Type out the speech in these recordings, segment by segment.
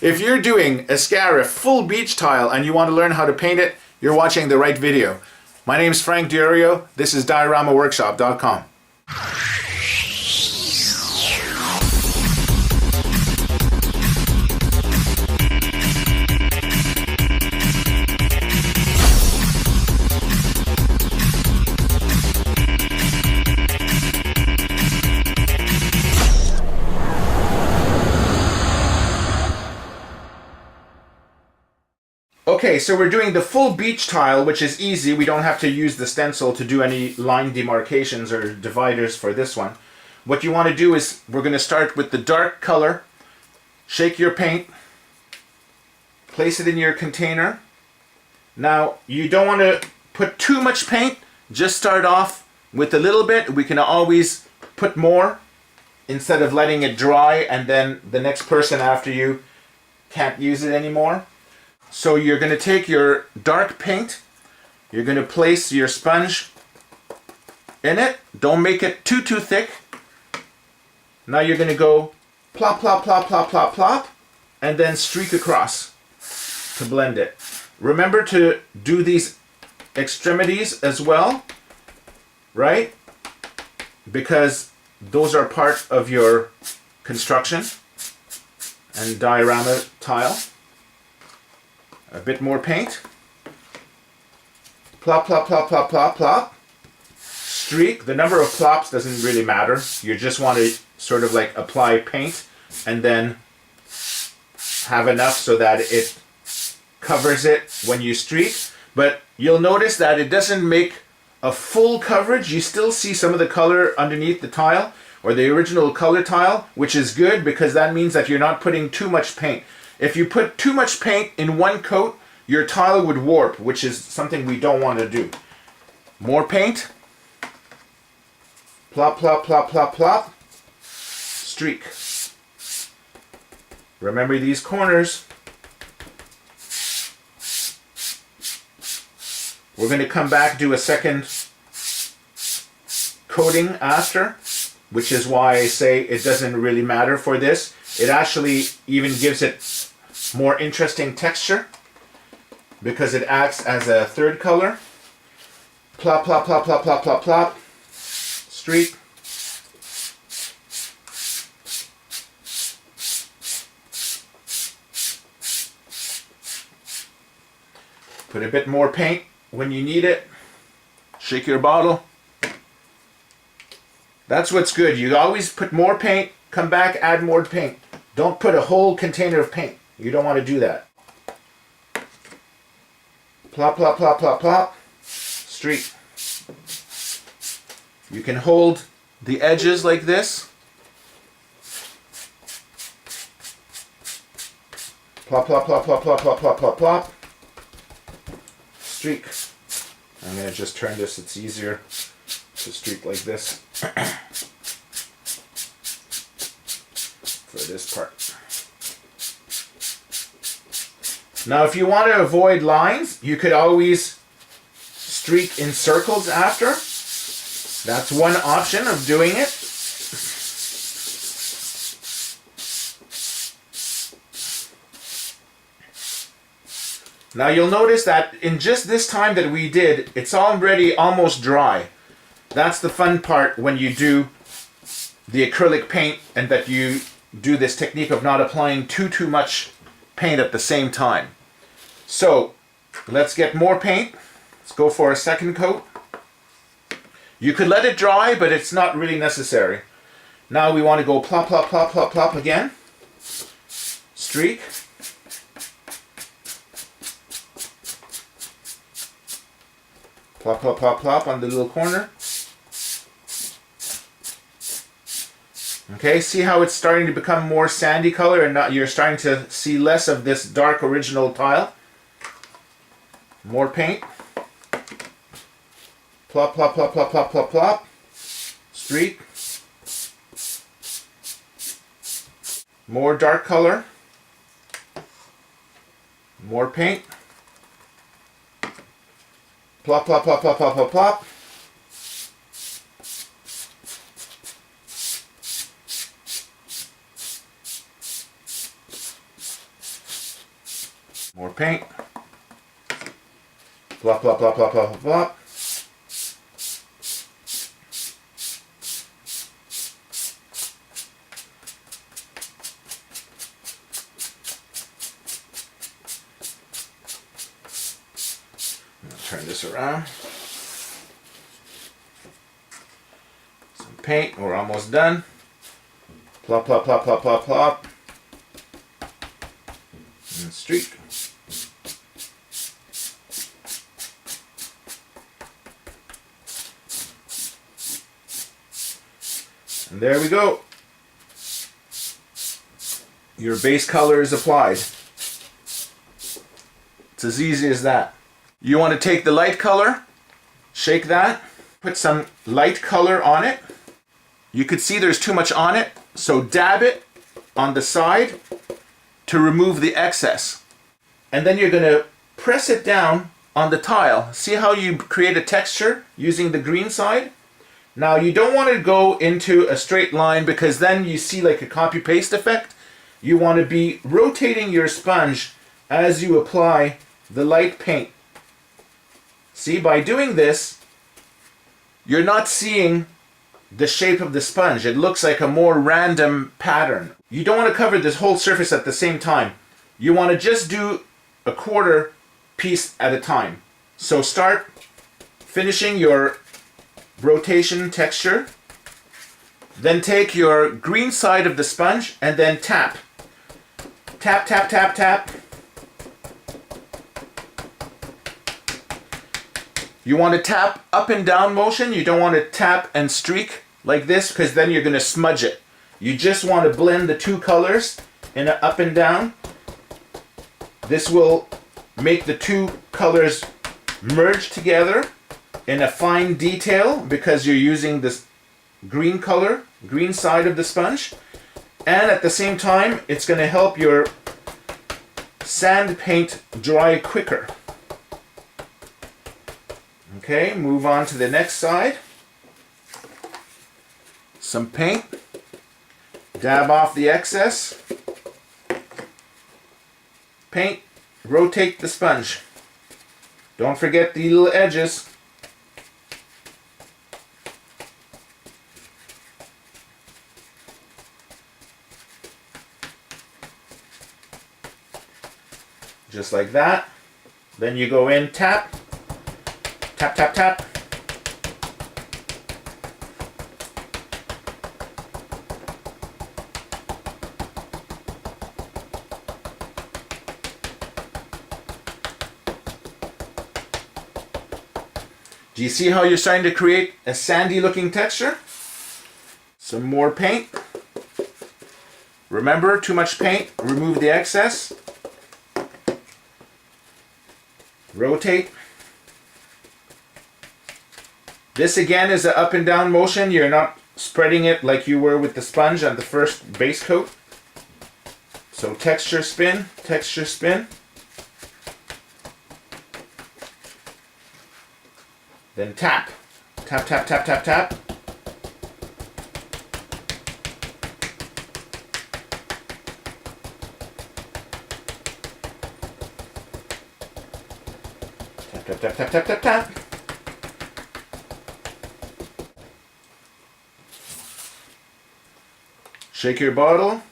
If you're doing a Scarif full beach tile and you want to learn how to paint it, you're watching the right video. My name is Frank Diorio. This is dioramaworkshop.com. Okay, so we're doing the full beach tile, which is easy. We don't have to use the stencil to do any line demarcations or dividers for this one. What you want to do is, we're going to start with the dark color. Shake your paint. Place it in your container. Now, you don't want to put too much paint. Just start off with a little bit. We can always put more instead of letting it dry and then the next person after you can't use it anymore. So you're going to take your dark paint, you're going to place your sponge in it. Don't make it too thick. Now you're going to go plop, plop, plop, plop, plop, plop, and then streak across to blend it. Remember to do these extremities as well, right? Because those are part of your construction and diorama tile. A bit more paint. Plop, plop, plop, plop, plop, plop. Streak. The number of plops doesn't really matter. You just want to sort of like apply paint and then have enough so that it covers it when you streak. But you'll notice that it doesn't make a full coverage. You still see some of the color underneath the tile or the original color tile, which is good because that means that you're not putting too much paint. If you put too much paint in one coat, your tile would warp, which is something we don't want to do. More paint. Plop, plop, plop, plop, plop. Streak. Remember these corners. We're going to come back, do a second coating after, which is why I say it doesn't really matter for this. It actually even gives it more interesting texture because it acts as a third color. Plop, plop, plop, plop, plop, plop, plop. Streak. Put a bit more paint when you need it. Shake your bottle. That's what's good. You always put more paint, come back, add more paint. Don't put a whole container of paint. You don't want to do that. Plop, plop, plop, plop, plop. Streak. You can hold the edges like this. Plop, plop, plop, plop, plop, plop, plop, plop, plop. Streak. I'm going to just turn this, it's easier to streak like this for this part. Now if you want to avoid lines, you could always streak in circles after. That's one option of doing it. Now you'll notice that in just this time that we did, it's already almost dry. That's the fun part when you do the acrylic paint and that you do this technique of not applying too much paint at the same time. So let's get more paint. Let's go for a second coat. You could let it dry, but it's not really necessary. Now we want to go plop, plop, plop, plop, plop again. Streak. Plop, plop, plop, plop on the little corner. Okay, see how it's starting to become more sandy color and you're starting to see less of this dark original tile. More paint. Plop, plop, plop, plop, plop, plop, plop. Streak. More dark color. More paint. Plop, plop, plop, plop, plop, plop, plop. More paint. Plop, plop, plop, plop, plop, plop. Turn this around. Some paint. We're almost done. Plop, plop, plop, plop, plop, plop. And streak. And there we go. Your base color is applied. It's as easy as that. You want to take the light color, shake that, put some light color on it. You could see there's too much on it, so dab it on the side to remove the excess. And then you're going to press it down on the tile. See how you create a texture using the green side? Now you don't want to go into a straight line because then you see like a copy-paste effect. You want to be rotating your sponge as you apply the light paint. See, by doing this, you're not seeing the shape of the sponge. It looks like a more random pattern. You don't want to cover this whole surface at the same time. You want to just do a quarter piece at a time. So start finishing your rotation texture. Then take your green side of the sponge and then tap. Tap, tap, tap, tap. You want to tap up and down motion. You don't want to tap and streak like this because then you're going to smudge it. You just want to blend the two colors in an up and down. This will make the two colors merge together in a fine detail because you're using this green color, green side of the sponge. And at the same time, it's going to help your sand paint dry quicker. Okay, move on to the next side. Some paint. Dab off the excess. Paint. Rotate the sponge. Don't forget the little edges. Just like that. Then you go in, tap. Tap, tap, tap. Do you see how you're starting to create a sandy looking texture? Some more paint. Remember, too much paint, remove the excess. Rotate. This again is an up and down motion. You're not spreading it like you were with the sponge on the first base coat. So texture spin, texture spin. Then tap. Tap, tap, tap, tap, tap. Tap, tap, tap, tap, tap, tap, tap. Shake your bottle.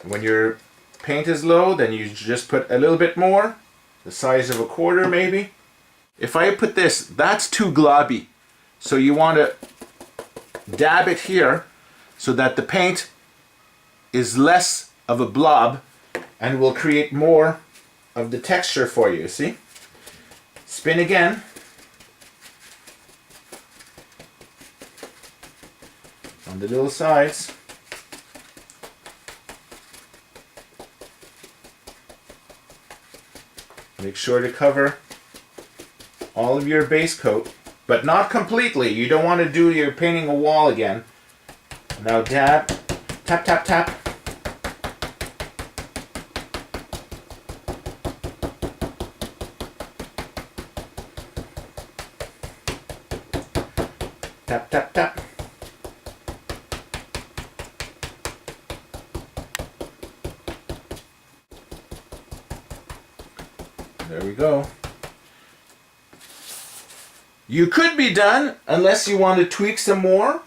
When your paint is low, then you just put a little bit more, the size of a quarter maybe. If I put this, that's too globby. So you want to dab it here so that the paint is less of a blob and will create more of the texture for you, see? Spin again. On the little sides. Make sure to cover all of your base coat, but not completely. You don't want to do your painting a wall again. Now dab, tap, tap, tap. Tap, tap, tap. There we go. You could be done unless you want to tweak some more.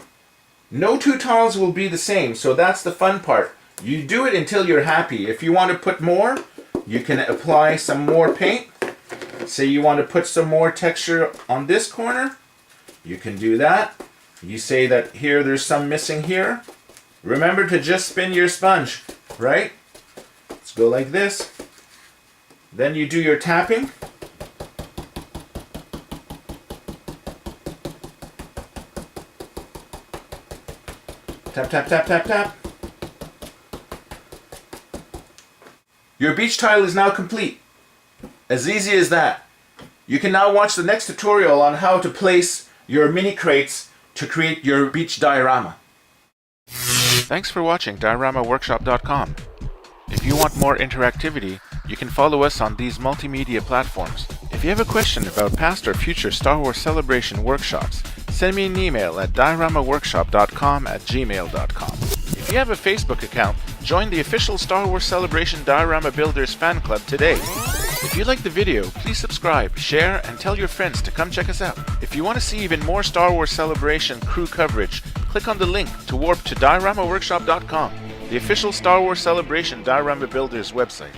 No two tiles will be the same, so that's the fun part. You do it until you're happy. If you want to put more, you can apply some more paint. Say you want to put some more texture on this corner, you can do that. You say that here there's some missing here. Remember to just spin your sponge, right? Let's go like this. Then you do your tapping. Tap, tap, tap, tap, tap. Your beach tile is now complete. As easy as that. You can now watch the next tutorial on how to place your mini crates to create your beach diorama. Thanks for watching DioramaWorkshop.com. If you want more interactivity, you can follow us on these multimedia platforms. If you have a question about past or future Star Wars Celebration workshops, send me an email at dioramaworkshop.com@gmail.com. If you have a Facebook account, join the official Star Wars Celebration Diorama Builders fan club today. If you like the video, please subscribe, share, and tell your friends to come check us out. If you want to see even more Star Wars Celebration crew coverage, click on the link to warp to dioramaworkshop.com, the official Star Wars Celebration Diorama Builders website.